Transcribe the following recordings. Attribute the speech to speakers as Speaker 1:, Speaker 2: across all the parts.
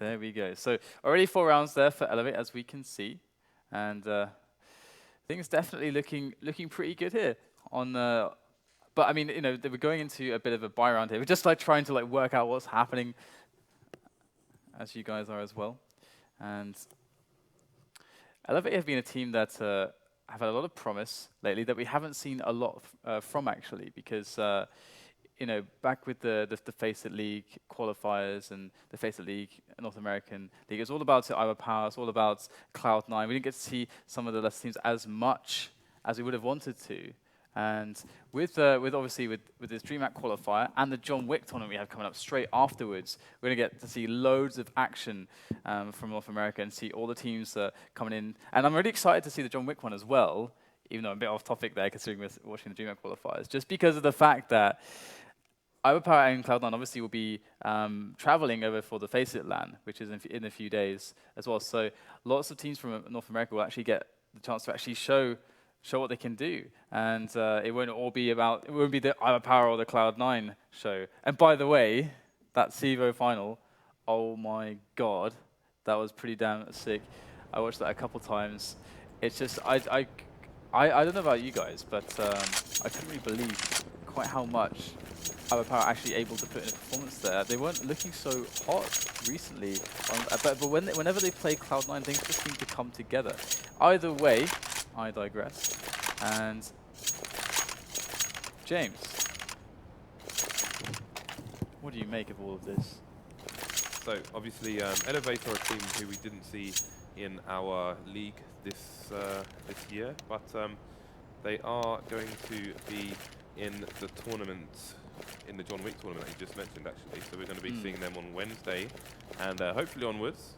Speaker 1: There we go. So already 4 rounds there for eLevate, as we can see, and things definitely looking pretty good here. But I mean, you know, they were going into a bit of a buy round here. We're just like trying to like work out what's happening, as you guys are as well. And eLevate have been a team that have had a lot of promise lately that we haven't seen a lot from actually, because you know, back with the Face It League qualifiers and the Face It League North American League, it's all about Iowa Power, it's all about Cloud9. We didn't get to see some of the lesser teams as much as we would have wanted to. And with obviously with this DreamHack qualifier and the John Wick tournament we have coming up straight afterwards, we're going to get to see loads of action from North America and see all the teams coming in. And I'm really excited to see the John Wick one as well, even though I'm a bit off topic there considering we're watching the DreamHack qualifiers, just because of the fact that Iowa Power and Cloud9 obviously will be traveling over for the Face It LAN, which is in a few days as well. So lots of teams from North America will actually get the chance to actually show what they can do, and it won't be the Iowa Power or the Cloud9 show. And by the way, that CEVO final, oh my god, that was pretty damn sick. I watched that a couple times. It's just I don't know about you guys, but I couldn't really believe quite how much Iowa Power actually able to put in a performance there. They weren't looking so hot recently, but whenever they play Cloud9, things just seem to come together. Either way, I digress. And James, what do you make of all of this?
Speaker 2: So obviously, eLevate are a team who we didn't see in our league this year, but they are going to be in the tournament, in the John Wick tournament that you just mentioned, actually. So we're going to be seeing them on Wednesday, and hopefully onwards.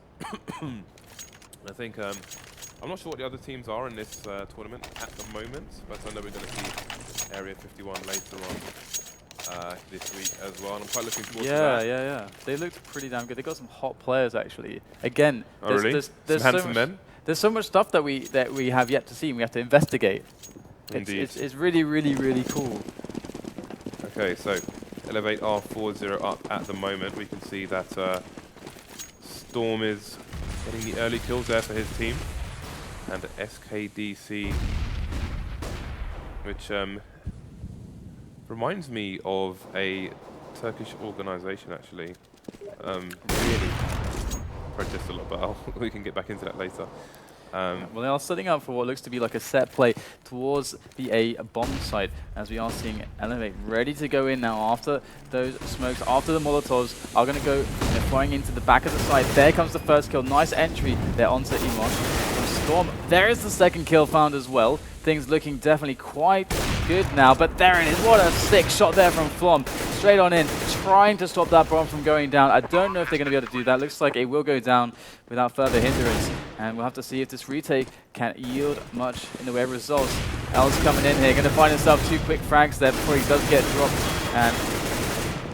Speaker 2: I think I'm not sure what the other teams are in this tournament at the moment, but I know we're going to see Area 51 later on this week as well, and I'm quite looking forward to that.
Speaker 1: Yeah. They looked pretty damn good. They got some hot players actually. Again, there's
Speaker 2: handsome men.
Speaker 1: There's so much stuff that we have yet to see, and we have to investigate.
Speaker 2: Indeed.
Speaker 1: It's really cool.
Speaker 2: Okay, so eLevate are 4-0 up at the moment. We can see that Storm is getting the early kills there for his team. And SKDC, which reminds me of a Turkish organization, actually.
Speaker 1: Really?
Speaker 2: Protest a lot, but we can get back into that later.
Speaker 1: Well, they are setting up for what looks to be like a set play towards the A bomb site, as we are seeing eLevate ready to go in now after those smokes, after the Molotovs are going to go flying into the back of the site. There comes the first kill. Nice entry there onto Iman from Storm. There is the second kill found as well. Things looking definitely quite good now, but there it is. What a sick shot there from Flom. Straight on in, trying to stop that bomb from going down. I don't know if they're going to be able to do that. Looks like it will go down without further hindrance. And we'll have to see if this retake can yield much in the way of results. L's coming in here, going to find himself 2 quick frags there before he does get dropped. And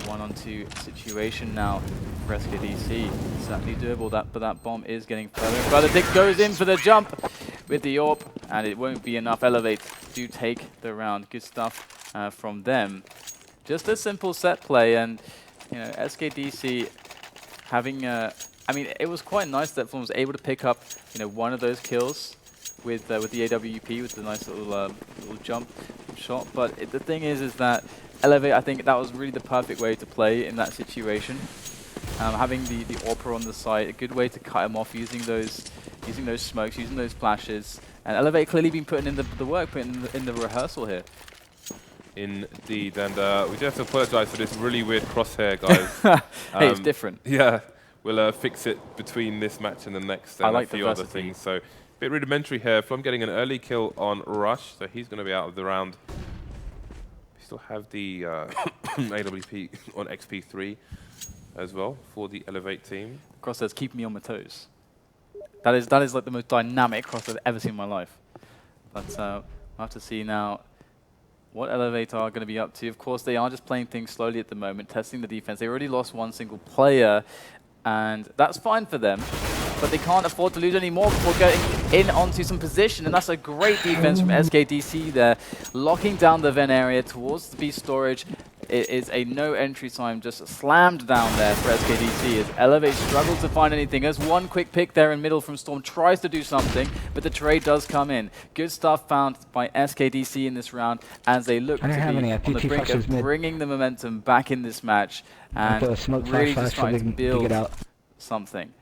Speaker 1: 1-on-2 situation now for SKDC. Certainly doable, but that bomb is getting further and further. Dick goes in for the jump with the AWP, and it won't be enough. eLevate do take the round. Good stuff from them. Just a simple set play, and you know, SKDC having I mean, it was quite nice that Flom was able to pick up, you know, one of those kills with the AWP, with the nice little jump shot. But the thing is that eLevate, I think that was really the perfect way to play in that situation. Having the AWPer on the side, a good way to cut him off using those smokes, using those flashes. And eLevate clearly been putting in the work, putting in the rehearsal here.
Speaker 2: Indeed, and we do have to apologize for this really weird crosshair, guys.
Speaker 1: Hey, it's different.
Speaker 2: Yeah. We'll fix it between this match and the next, and a few other things. So, a bit rudimentary here. Flom getting an early kill on Rush, so he's going to be out of the round. We still have the AWP on XP3 as well for the eLevate team.
Speaker 1: Crosshairs keep me on my toes. That is like the most dynamic crosshair I've ever seen in my life. But we'll have to see now what eLevate are going to be up to. Of course, they are just playing things slowly at the moment, testing the defense. They already lost one single player, and that's fine for them, but they can't afford to lose any more before going in onto some position, and that's a great defense from SKDC there, locking down the vent area towards the B storage. it is a no entry time just slammed down there for SKDC as eLevate struggles to find anything. There's one quick pick there in middle from Storm, tries to do something, but the trade does come in. Good stuff found by SKDC in this round as they look to be on the brink of bringing the momentum back in this match and really just trying to build something.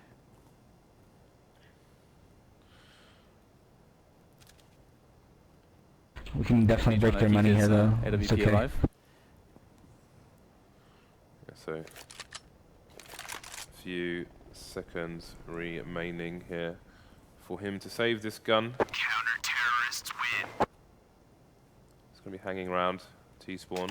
Speaker 3: We can definitely break their money here, though.
Speaker 1: AWP
Speaker 3: okay.
Speaker 1: alive.
Speaker 2: So, a few seconds remaining here for him to save this gun.
Speaker 4: Counter-terrorists win.
Speaker 2: It's going to be hanging around T-spawn.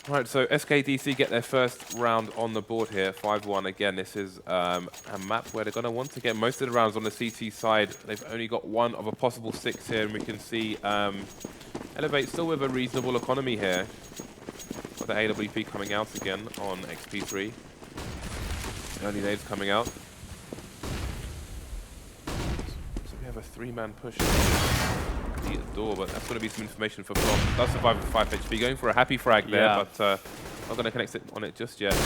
Speaker 2: Right, so SKDC get their first round on the board here, 5-1. Again, this is a map where they're going to want to get most of the rounds on the CT side. They've only got one of a possible 6 here, and we can see eLevate still with a reasonable economy here. Got the AWP coming out again on XP3. Early nades coming out. So we have a 3-man push. The door, but that's going to be some information for Flom. Does survive with 5 HP, going for a happy frag there, but not going to connect it on it just yet.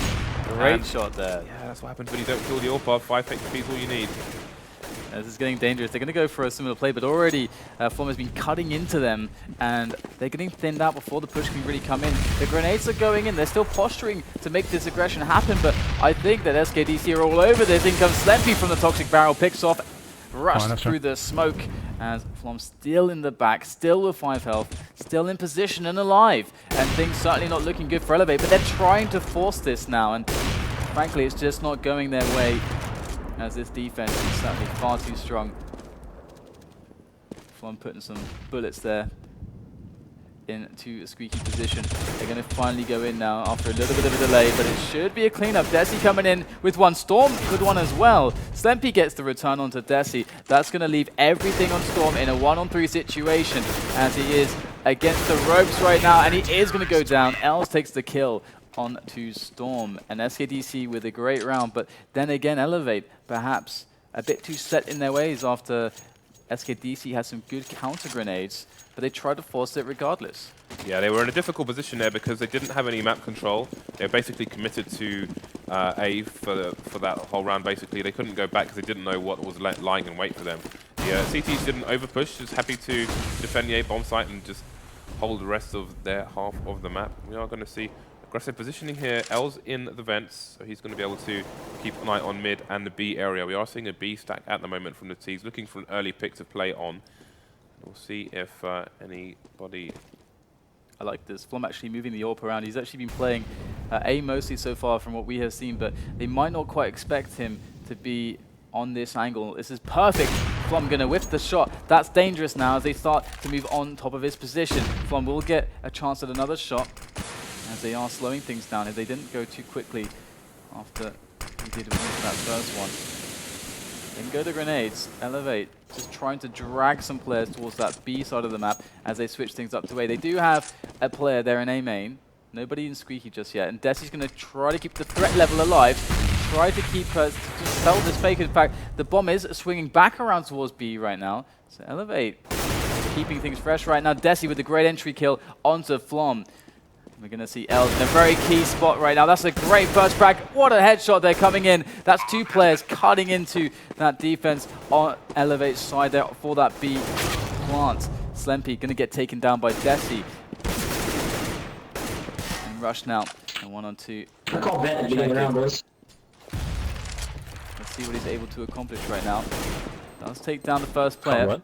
Speaker 1: Great shot there.
Speaker 2: Yeah, that's what happens when you don't kill the AWP. 5 HP is all you need.
Speaker 1: This is getting dangerous. They're going to go for a similar play, but already Flom has been cutting into them, and they're getting thinned out before the push can really come in. The grenades are going in. They're still posturing to make this aggression happen, but I think that SKDC are all over this. In comes Slempy from the Toxic Barrel, picks off, rushed through the smoke, as Flom still in the back, still with 5 health, still in position and alive. And things certainly not looking good for eLevate, but they're trying to force this now, and frankly, it's just not going their way, as this defense is certainly far too strong. Flom putting some bullets there into a squeaky position. They're going to finally go in now after a little bit of a delay, but it should be a cleanup. Desi coming in with one. Storm with one as well. Slempy gets the return onto Desi. That's going to leave everything on Storm in a 1-on-3 situation, as he is against the ropes right now, and he is going to go down. Els takes the kill on to Storm, and SKDC with a great round, but then again eLevate perhaps a bit too set in their ways after SKDC has some good counter grenades, but they tried to force it regardless.
Speaker 2: Yeah, they were in a difficult position there because they didn't have any map control. They were basically committed to A for that whole round, basically. They couldn't go back because they didn't know what was lying in wait for them. The CTs didn't overpush, just happy to defend the A bomb site and just hold the rest of their half of the map. We are going to see aggressive positioning here. Els in the vents, so he's going to be able to keep an eye on mid and the B area. We are seeing a B stack at the moment from the T's, looking for an early pick to play on. We'll see if anybody...
Speaker 1: I like this. Flom actually moving the AWP around. He's actually been playing A mostly so far from what we have seen, but they might not quite expect him to be on this angle. This is perfect. Flom going to whip the shot. That's dangerous now as they start to move on top of his position. Flom will get a chance at another shot as they are slowing things down if they didn't go too quickly after he did miss that first one. Then go the grenades. eLevate just trying to drag some players towards that B side of the map as they switch things up to A. They do have a player there in A main. Nobody in Squeaky just yet. And Desi's going to try to keep the threat level alive. Try to keep her, to sell this fake. In fact, the bomb is swinging back around towards B right now. So eLevate keeping things fresh right now. Desi with the great entry kill onto Flom. We're going to see Els in a very key spot right now. That's a great first frag. What a headshot they're coming in. That's 2 players cutting into that defense on eLevate's side there for that B plant. Slempy going to get taken down by Desi. And Rush now. And 1-on-2. Let's see what he's able to accomplish right now. Does take down the first player.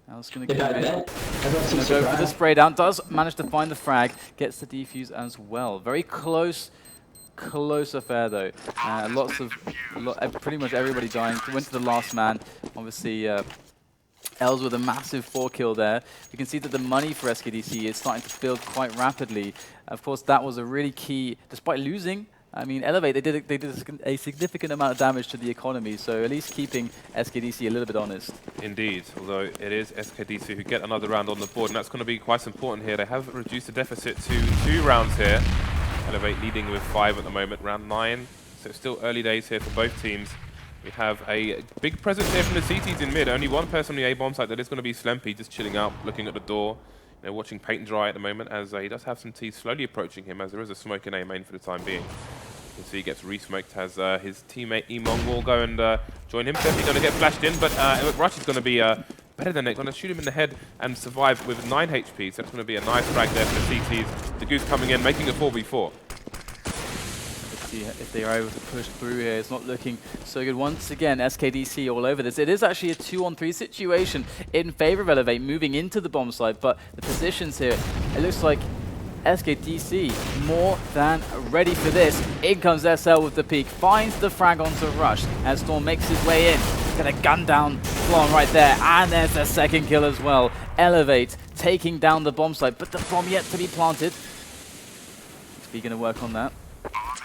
Speaker 1: Els going to go in. Going to go for the spray down. Does manage to find the frag. Gets the defuse as well. Very close affair though. Pretty much everybody dying. Went to the last man. Obviously, Els with a massive 4 kill there. You can see that the money for SKDC is starting to build quite rapidly. Of course, that was a really key, despite losing. I mean, eLevate, they did a significant amount of damage to the economy, so at least keeping SKDC a little bit honest.
Speaker 2: Indeed, although it is SKDC who get another round on the board, and that's going to be quite important here. They have reduced the deficit to 2 rounds here. eLevate leading with 5 at the moment, round 9. So it's still early days here for both teams. We have a big presence here from the CTs in mid. Only one person on the A-bomb site. That is going to be Slempy, just chilling out, looking at the door. They're watching paint dry at the moment as he does have some T's slowly approaching him as there is a smoke in A main for the time being. You can see he gets re-smoked as his teammate Emong will go and join him. Definitely going to get flashed in, but Rush is going to be better than it. Going to shoot him in the head and survive with 9 HP. So that's going to be a nice frag there for the CTs. The Goose coming in, making a 4v4.
Speaker 1: Let's see if they are able to push through here. It's not looking so good. Once again, SKDC all over this. It is actually a 2-on-3 situation in favor of eLevate moving into the bomb site, but the positions here, it looks like SKDC more than ready for this. In comes SL with the peak, finds the frag onto Rush as Storm makes his way in. Gonna gun down Flom right there, and there's the second kill as well. eLevate taking down the bomb site, but the bomb yet to be planted. Is he gonna work on that?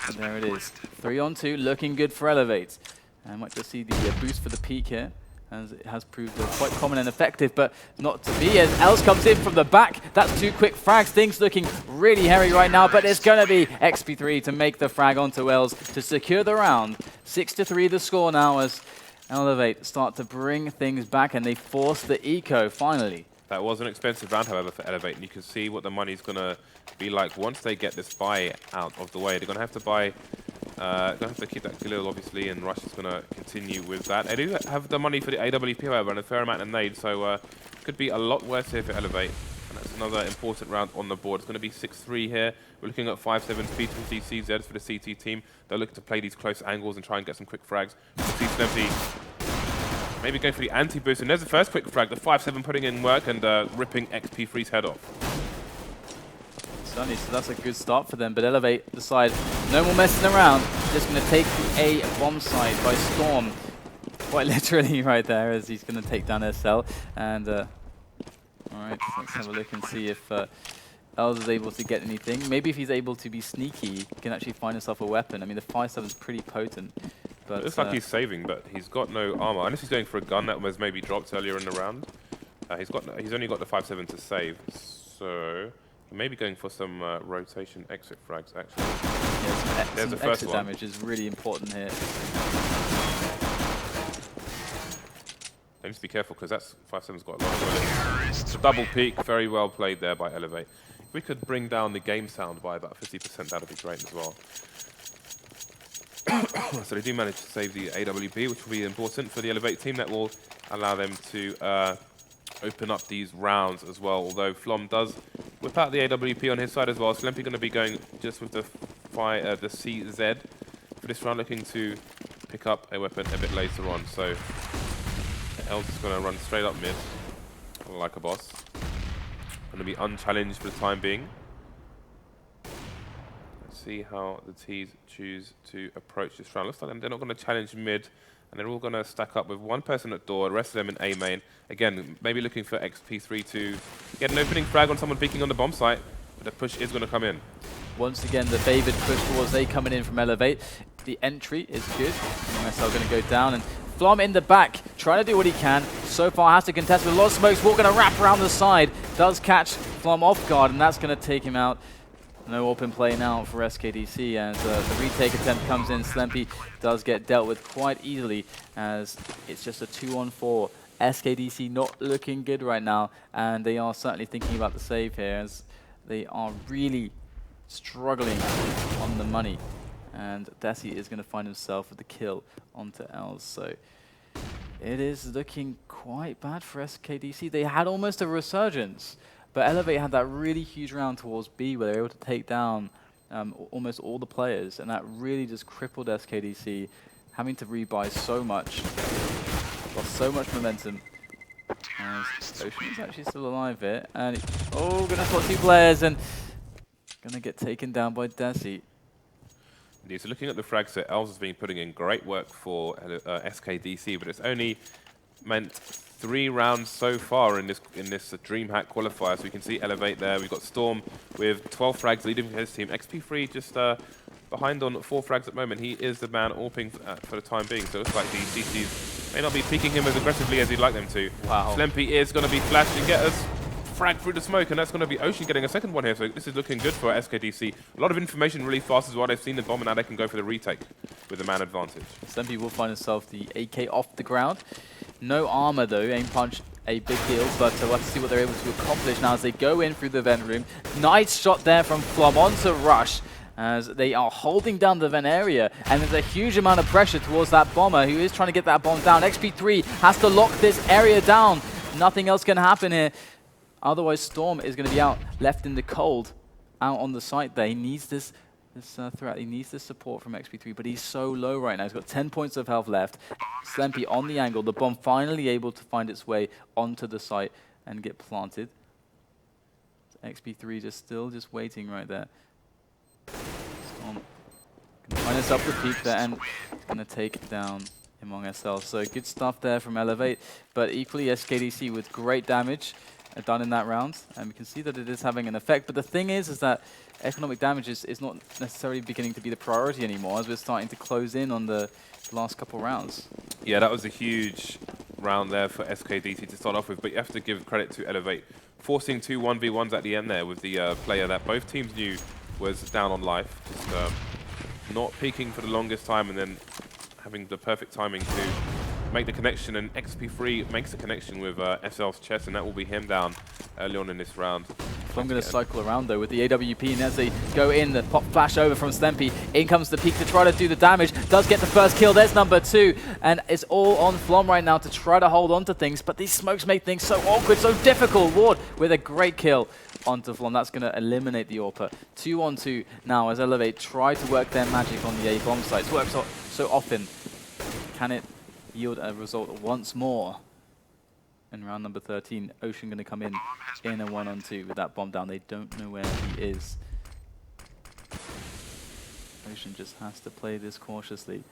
Speaker 1: And there it is. 3-on-2, looking good for eLevate. And might just see the boost for the peak here, as it has proved quite common and effective, but not to be, as Els comes in from the back. That's 2 quick frags. Things looking really hairy right now, but it's going to be XP3 to make the frag onto Els to secure the round. 6-3 the score now as eLevate start to bring things back, and they force the eco finally.
Speaker 2: That was an expensive round, however, for eLevate, and you can see what the money's going to be like once they get this buy out of the way. They're going to have to buy, going to have to keep that Galil, obviously, and Rush is going to continue with that. They do have the money for the AWP, however, and a fair amount of nades, so could be a lot worse here for eLevate. And that's another important round on the board. It's going to be 6-3 here. We're looking at 5-7 speed for the CZs for the CT team. They're looking to play these close angles and try and get some quick frags. We see Slempy maybe going for the anti-boost, and there's the first quick frag, the 5-7 putting in work and ripping XP3's head off.
Speaker 1: Certainly, so that's a good start for them, but eLevate decide no more messing around, just going to take the A bomb site by storm. Quite literally right there, as he's going to take down SL. And, alright, let's have a look and see if Els is able to get anything. Maybe if he's able to be sneaky, he can actually find himself a weapon. I mean, the 5-7 is pretty potent. But
Speaker 2: it looks like he's saving, but he's got no armor. Unless he's going for a gun that was maybe dropped earlier in the round. He's only got the 5-7 to save, so he may be going for some rotation exit frags, actually.
Speaker 1: Yeah,
Speaker 2: there's the first
Speaker 1: exit
Speaker 2: one.
Speaker 1: Damage is really important here.
Speaker 2: Let me just be careful, because that's 5-7's got a lot of damage. It's a double peak, very well played there by eLevate. If we could bring down the game sound by about 50%, that would be great as well. So they do manage to save the AWP, which will be important for the eLevate team. That will allow them to open up these rounds as well. Although Flom does whip out the AWP on his side as well. Slempy going to be going just with the CZ for this round, looking to pick up a weapon a bit later on. So Els is going to run straight up mid, like a boss. Going to be unchallenged for the time being. See how the T's choose to approach this round. Looks like they're not going to challenge mid, and they're all going to stack up with one person at door, the rest of them in A main. Again, maybe looking for XP3 to get an opening frag on someone peeking on the bomb site, but the push is going to come in.
Speaker 1: Once again, the favoured push towards A coming in from eLevate. The entry is good. MSL going to go down, and Flom in the back, trying to do what he can. So far has to contest with a lot of smokes. Walk going to wrap around the side. Does catch Flom off guard, and that's going to take him out. No open play now for SKDC as the retake attempt comes in. Slempy does get dealt with quite easily as it's just a 2-on-4. SKDC not looking good right now, and they are certainly thinking about the save here as they are really struggling on the money. And Desi is going to find himself with the kill onto Els. So it is looking quite bad for SKDC. They had almost a resurgence. But eLevate had that really huge round towards B where they were able to take down almost all the players, and that really just crippled SKDC, having to rebuy so much. Lost so much momentum. As Ocean is actually still alive here, and gonna spot 2 players and gonna get taken down by Desi.
Speaker 2: Indeed, so looking at the frag set, Els has been putting in great work for SKDC, but it's only meant 3 rounds so far in this DreamHack qualifier. So we can see eLevate there. We've got Storm with 12 frags leading his team. XP3 just behind on 4 frags at the moment. He is the man AWPing for the time being. So it's like the CTs may not be peeking him as aggressively as he'd like them to.
Speaker 1: Wow.
Speaker 2: Slempy is going to be flashed and get us frag through the smoke, and that's going to be Ocean getting a second one here. So this is looking good for SKDC. A lot of information really fast as well. They've seen the bomb, and now they can go for the retake with the man advantage.
Speaker 1: Slempy will find himself the AK off the ground. No armor though. Aim punch a big deal, but we'll have to see what they're able to accomplish now as they go in through the vent room. Nice shot there from Flom onto Rush, as they are holding down the vent area, and there's a huge amount of pressure towards that bomber who is trying to get that bomb down. XP3 has to lock this area down. Nothing else can happen here. Otherwise, Storm is going to be out, left in the cold, out on the site there. He needs this threat. He needs this support from XP3, but he's so low right now. He's got 10 points of health left. Slempy on the angle. The bomb finally able to find its way onto the site and get planted. XP3 still waiting right there. Storm can find himself the peak there, and he's going to take down Among SL. So good stuff there from eLevate, but equally SKDC with great damage done in that round, and we can see that it is having an effect. But the thing is that economic damage is not necessarily beginning to be the priority anymore, as we're starting to close in on the last couple rounds.
Speaker 2: Yeah, that was a huge round there for SKDC to start off with, but you have to give credit to eLevate, forcing 2 1v1s at the end there with the player that both teams knew was down on life, just not peaking for the longest time and then having the perfect timing to make the connection, and XP3 makes the connection with SL's chest, and that will be him down early on in this round.
Speaker 1: I'm going to cycle around though with the AWP, and as they go in, the pop flash over from Slempy. In comes the peak to try to do the damage. Does get the first kill. There's number 2, and it's all on Flom right now to try to hold on to things, but these smokes make things so awkward, so difficult. Ward with a great kill onto Flom. That's going to eliminate the AWP. 2 on 2 now as eLevate try to work their magic on the A bomb sites. Works so often. Can it yield a result once more? In round number 13, Ocean going to come in a 1-on-2 with that bomb down. They don't know where he is. Ocean just has to play this cautiously.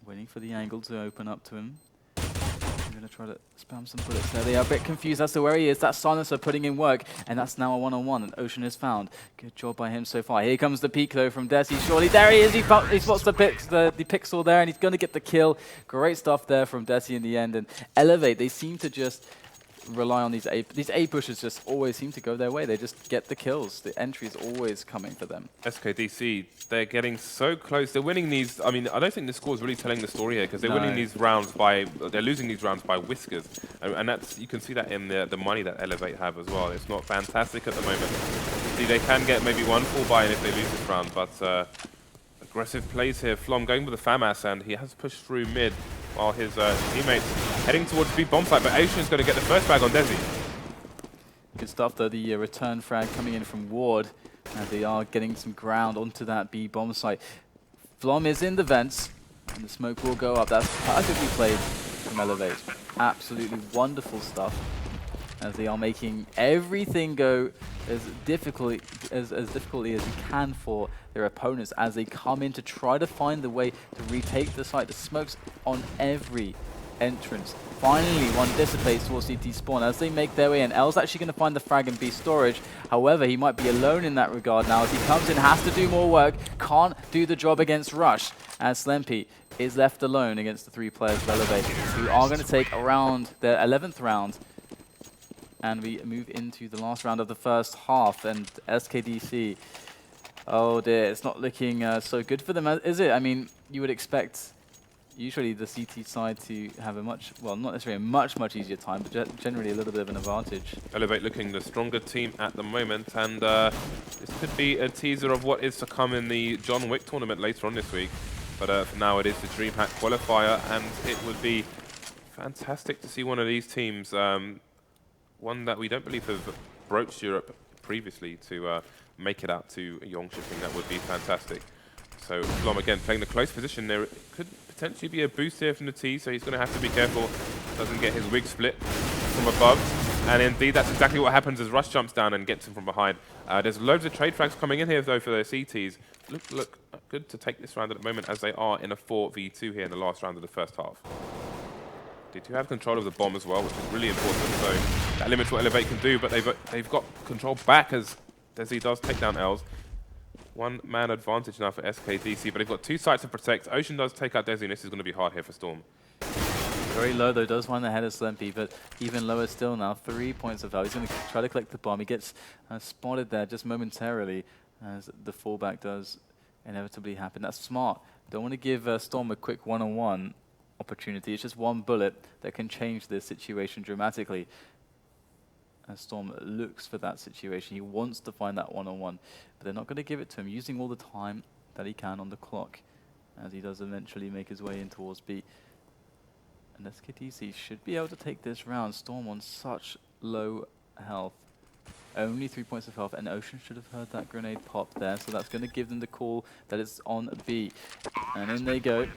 Speaker 1: Waiting for the angle to open up to him. I'm going to try to spam some bullets there. They are a bit confused as to where he is. That silencer putting in work, and that's now a 1-on-1, and Ocean is found. Good job by him so far. Here comes the peek, though, from Desi. Surely, there he is. He spots the pixel there, and he's going to get the kill. Great stuff there from Desi in the end. And eLevate, they seem to just rely on these A pushes just always seem to go their way. They just get the kills. The entry is always coming for them.
Speaker 2: SKDC, they're getting so close. They're winning these. I mean, I don't think the score is really telling the story here, because they're winning these rounds by, they're losing these rounds by whiskers, and that's, you can see that in the money that eLevate have as well. It's not fantastic at the moment. See, they can get maybe 1 full buy-in if they lose this round, but aggressive plays here. Flom going with the FAMAS, and he has pushed through mid while his teammates heading towards B bomb site, but Ocean's going to get the first frag on Desi.
Speaker 1: Good stuff though, the return frag coming in from Ward, and they are getting some ground onto that B bomb site. Flom is in the vents, and the smoke will go up. That's perfectly played from eLevate. Absolutely wonderful stuff, as they are making everything go as difficultly as you can for their opponents as they come in to try to find the way to retake the site. The smokes on every entrance. Finally, one dissipates towards CT spawn as they make their way in. L's actually going to find the frag in B storage. However, he might be alone in that regard now as he comes in, has to do more work, can't do the job against Rush, as Slempy is left alone against the 3 players of eLevate, who are going to take around their 11th round. And we move into the last round of the first half, and SKDC, oh dear, it's not looking so good for them, is it? I mean, you would expect usually the CT side to have a much, well, not necessarily a much easier time, but generally a little bit of an advantage.
Speaker 2: eLevate looking the stronger team at the moment, and this could be a teaser of what is to come in the John Wick tournament later on this week. But for now, it is the DreamHack qualifier, and it would be fantastic to see one of these teams, one that we don't believe have broached Europe previously, to make it out to Yong shipping. That would be fantastic. So Flom again playing the close position there. It could potentially be a boost here from the T, so he's going to have to be careful doesn't get his wig split from above. And indeed, that's exactly what happens as Rush jumps down and gets him from behind. There's loads of trade frags coming in here though for their CTs. Look good to take this round at the moment, as they are in a 4v2 here in the last round of the first half. They do have control of the bomb as well, which is really important, so that limits what eLevate can do, but they've got control back as Desi does take down Els. 1-man advantage now for SKDC, but they've got 2 sites to protect. Ocean does take out Desi, and this is going to be hard here for Storm.
Speaker 1: Very low though, does find the head of Slempy, but even lower still now, 3 points of value. He's going to try to collect the bomb. He gets spotted there just momentarily, as the fallback does inevitably happen. That's smart. Don't want to give Storm a quick 1-on-1 opportunity. It's just one bullet that can change this situation dramatically. As Storm looks for that situation, he wants to find that one-on-one, but they're not going to give it to him, using all the time that he can on the clock, as he does eventually make his way in towards B. And SKDC should be able to take this round. Storm on such low health. Only 3 points of health, and Ocean should have heard that grenade pop there, so that's going to give them the call that it's on B. And in they go.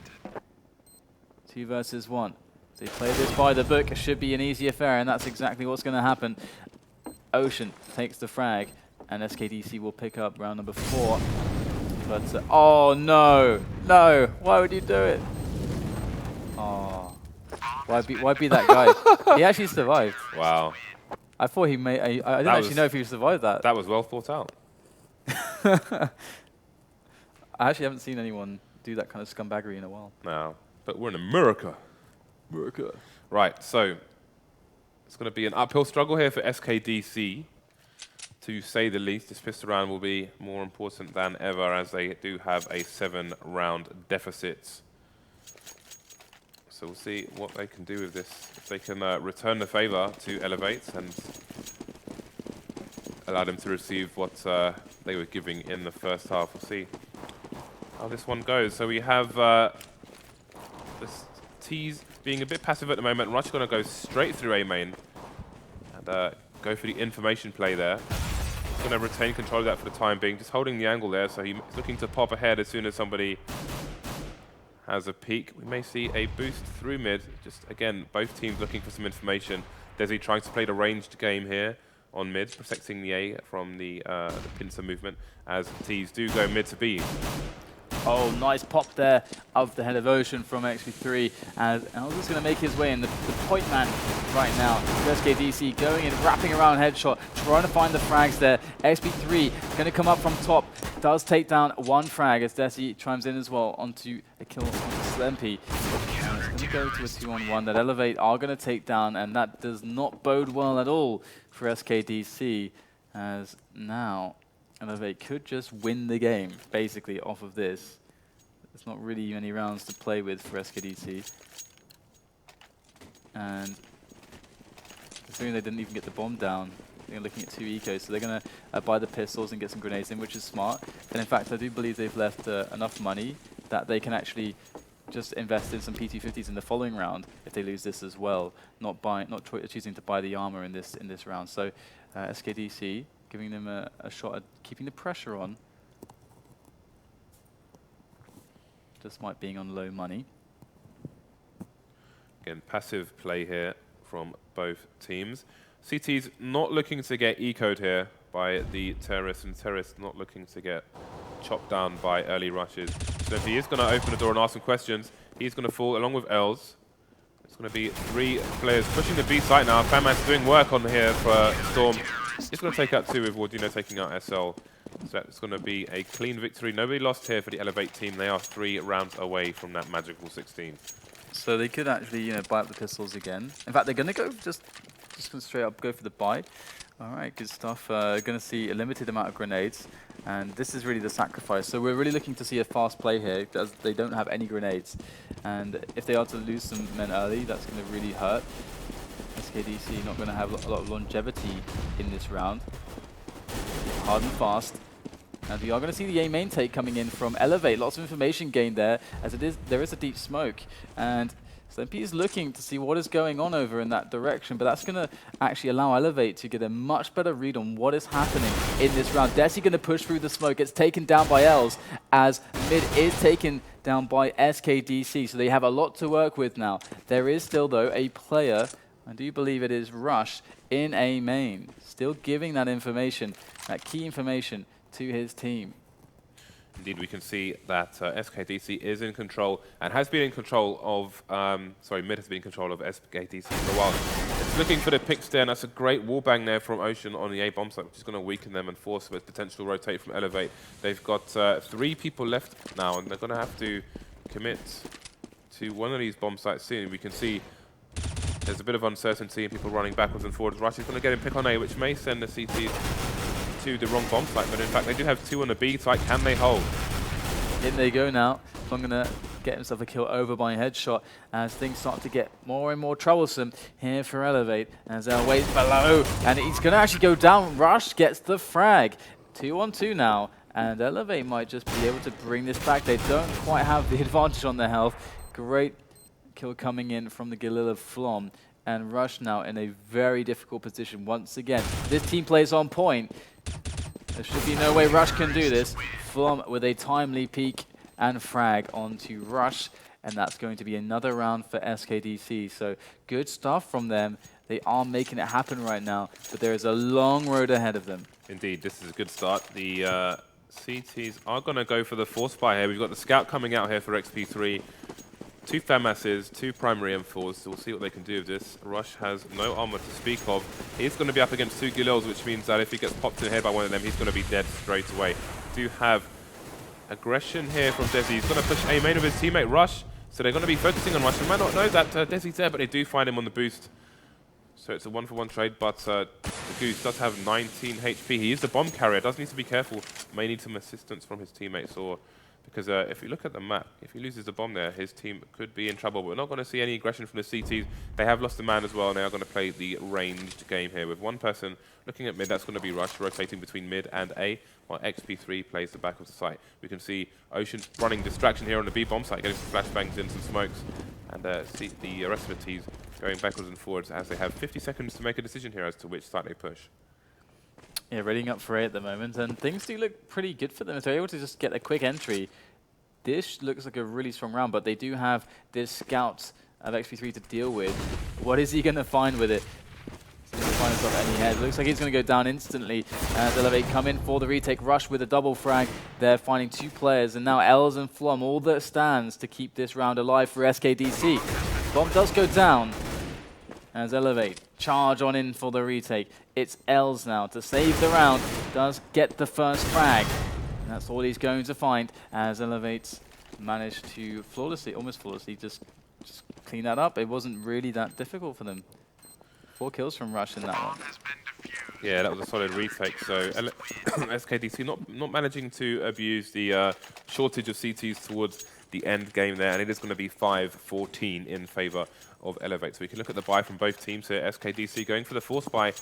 Speaker 1: 2 versus 1. They play this by the book. It should be an easy affair, and that's exactly what's going to happen. Ocean takes the frag, and SKDC will pick up round number 4. But, oh no! No! Why would you do it? Oh. Why be that guy? He actually survived.
Speaker 2: Wow.
Speaker 1: I thought he may. I didn't actually know if he survived that.
Speaker 2: That was well thought out.
Speaker 1: I actually haven't seen anyone do that kind of scumbaggery in a while.
Speaker 2: No, but we're in America.
Speaker 1: America.
Speaker 2: Right, so it's going to be an uphill struggle here for SKDC, to say the least. This pistol round will be more important than ever, as they do have a 7-round deficit. So we'll see what they can do with this. If they can return the favor to eLevate and allow them to receive what they were giving in the first half. We'll see how this one goes. So we have this T's being a bit passive at the moment. Rush going to go straight through A main and go for the information play there. He's going to retain control of that for the time being, just holding the angle there. So he's looking to pop ahead as soon as somebody has a peek. We may see a boost through mid. Just again, both teams looking for some information. Desi trying to play the ranged game here on mid, protecting the A from the pincer movement, as T's do go mid to B.
Speaker 1: Oh, nice pop there of the head of Ocean from XP3, as Elder's going to make his way in. The point man right now, SKDC going in, wrapping around headshot, trying to find the frags there. XP3 going to come up from top, does take down one frag as Desi chimes in as well onto a kill on Slempy. It's going to go to a 2-on-1 that eLevate are going to take down, and that does not bode well at all for SKDC, as now eLevate could just win the game, basically, off of this. There's not really many rounds to play with for SKDC. And considering they didn't even get the bomb down, they're looking at 2 ecos, so they're going to buy the pistols and get some grenades in, which is smart. And in fact, I do believe they've left enough money that they can actually just invest in some PT50s in the following round if they lose this as well, not choosing to buy the armor in this round. So SKDC giving them a shot at keeping the pressure on, despite being on low money.
Speaker 2: Again, passive play here from both teams. CT's not looking to get ecoed here by the terrorists, and terrorists not looking to get chopped down by early rushes. So if he is going to open the door and ask some questions, he's going to fall along with Els. It's going to be 3 players pushing the B site now. Fanman's doing work on here for Storm. He's going to take out 2 with Wardino taking out SL. So that's going to be a clean victory. Nobody lost here for the eLevate team. They are 3 rounds away from that magical 16.
Speaker 1: So they could actually, buy up the pistols again. In fact, they're going to go just going to straight up go for the buy. All right, good stuff. Going to see a limited amount of grenades, and this is really the sacrifice. So we're really looking to see a fast play here, as they don't have any grenades. And if they are to lose some men early, that's going to really hurt. SKDC not going to have a lot of longevity in this round. Hard and fast. And we are going to see the A main take coming in from eLevate. Lots of information gained there, as there is a deep smoke. And Slempy is looking to see what is going on over in that direction, but that's going to actually allow eLevate to get a much better read on what is happening in this round. Desi going to push through the smoke. It's taken down by Els, as mid is taken down by SKDC. So they have a lot to work with now. There is still, though, a player, I do believe it is Rush, in A main, still giving that information, that key information to his team.
Speaker 2: Indeed, we can see that SKDC is in control and has been in control of, mid has been in control of SKDC for a while. It's looking for the picks there, and that's a great wallbang there from Ocean on the A bomb site, which is going to weaken them and force a potential rotate from eLevate. They've got 3 people left now, and they're going to have to commit to one of these bomb sites soon. We can see there's a bit of uncertainty and people running backwards and forwards. Rush is going to get him pick on A, which may send the CT to the wrong bomb site, but in fact they do have 2 on the B site. Can they hold?
Speaker 1: In they go now. So I'm going to get himself a kill over by headshot as things start to get more and more troublesome here for eLevate as they'll wait below, and he's going to actually go down. Rush gets the frag. 2-on-2 now, and eLevate might just be able to bring this back. They don't quite have the advantage on their health. Great kill coming in from the Galil Flom, and Rush now in a very difficult position once again. This team plays on point. There should be no way Rush can do this. Flom with a timely peek and frag onto Rush, and that's going to be another round for SKDC. So good stuff from them. They are making it happen right now, but there is a long road ahead of them.
Speaker 2: Indeed, this is a good start. The CTs are going to go for the force fire here. We've got the scout coming out here for XP3. 2 FAMASs, 2 primary M4s, so we'll see what they can do with this. Rush has no armor to speak of. He's going to be up against 2 Galils, which means that if he gets popped in the head by one of them, he's going to be dead straight away. Do have aggression here from Desi. He's going to push A main with his teammate Rush, so they're going to be focusing on Rush. They might not know that Desi's there, but they do find him on the boost. So it's a 1-for-1 trade, but the Goose does have 19 HP. He is the bomb carrier, does need to be careful. May need some assistance from his teammates, or because if you look at the map, if he loses the bomb there, his team could be in trouble. We're not going to see any aggression from the CTs. They have lost a man as well, and they are going to play the ranged game here with one person looking at mid. That's going to be Rush, rotating between mid and A, while XP3 plays the back of the site. We can see Ocean running distraction here on the B bomb site, getting some flashbangs in, some smokes, and see the rest of the T's going backwards and forwards as they have 50 seconds to make a decision here as to which site they push.
Speaker 1: Yeah, readying up for A at the moment, and things do look pretty good for them. If they're able to just get a quick entry, this looks like a really strong round, but they do have this scout of XP3 to deal with. What is he going to find with it? He's going to find himself any head. Looks like he's going to go down instantly as eLevate come in for the retake. Rush with a double frag. They're finding 2 players, and now Els and Flom, all that stands to keep this round alive for SKDC. Bomb does go down as eLevate charge on in for the retake. It's Els now to save the round, does get the first frag. And that's all he's going to find as eLevate managed to flawlessly, almost flawlessly, just clean that up. It wasn't really that difficult for them. 4 kills from Rush in that one.
Speaker 2: Yeah, that was a solid retake. So SKDC not managing to abuse the shortage of CTs towards the end game there, and it is going to be 5-14 in favor of eLevate. So we can look at the buy from both teams here. SKDC going for the force buy.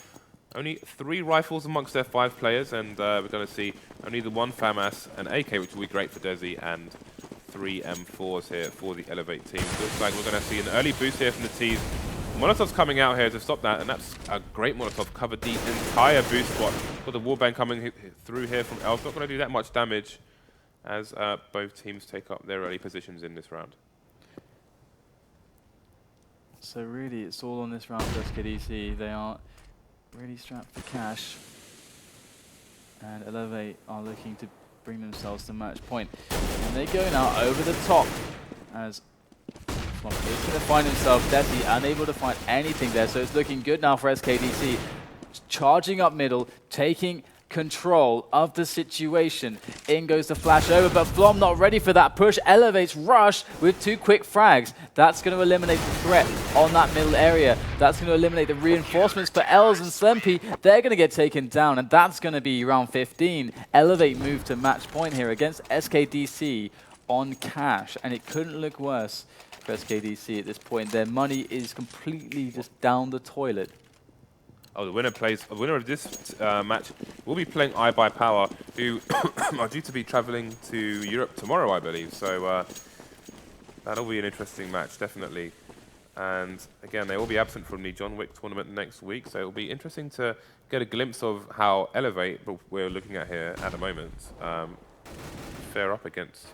Speaker 2: Only 3 rifles amongst their 5 players, and we're going to see only the 1 FAMAS and AK, which will be great for Desi, and 3 M4s here for the eLevate team. Looks like we're going to see an early boost here from the T's. Molotov's coming out here to stop that, and that's a great Molotov. Covered the entire boost spot. Got the wallbang coming through here from Els. Not going to do that much damage as both teams take up their early positions in this round.
Speaker 1: So really, it's all on this round for SKDC. They are really strapped for cash, and eLevate are looking to bring themselves to match point. And they go now over the top as Flom is going to find himself definitely unable to find anything there. So it's looking good now for SKDC. Charging up middle, taking control of the situation. In goes the flash over, but Flom not ready for that push. eLevate's Rush with 2 quick frags. That's going to eliminate the threat on that middle area. That's going to eliminate the reinforcements for Els and Slempy. They're going to get taken down, and that's going to be round 15. eLevate move to match point here against SKDC on cash, and it couldn't look worse for SKDC at this point. Their money is completely just down the toilet.
Speaker 2: Oh, the winner of this match will be playing iBuyPower, who are due to be traveling to Europe tomorrow, I believe. So that'll be an interesting match, definitely. And again, they will be absent from the John Wick tournament next week, so it'll be interesting to get a glimpse of how eLevate, we're looking at here at the moment, fare up against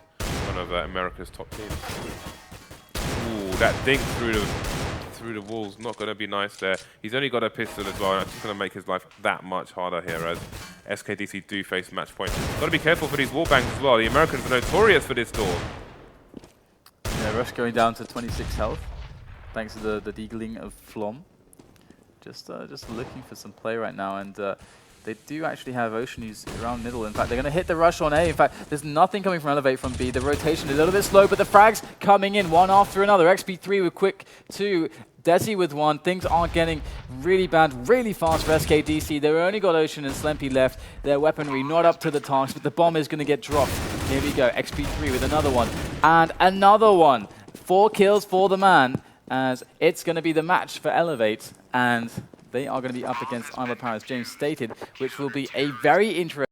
Speaker 2: one of America's top teams. Ooh, that dink through the walls, not going to be nice there. He's only got a pistol as well, and that's just going to make his life that much harder here as SKDC do face match point. Got to be careful for these wallbangs as well. The Americans are notorious for this door.
Speaker 1: Yeah, Rush going down to 26 health, thanks to the deagling of Flom. Just looking for some play right now, and they do actually have Ocean who's around middle. In fact, they're going to hit the rush on A. In fact, there's nothing coming from eLevate from B. The rotation a little bit slow, but the frags coming in one after another. XP3 with quick 2. Desi with 1. Things are getting really bad, really fast for SKDC. They've only got Ocean and Slempy left. Their weaponry not up to the task, but the bomb is going to get dropped Here we go, XP3 with another one, and another one. 4 kills for the man, as it's going to be the match for eLevate, and they are going to be up against Armor Power, as James stated, which will be a very interesting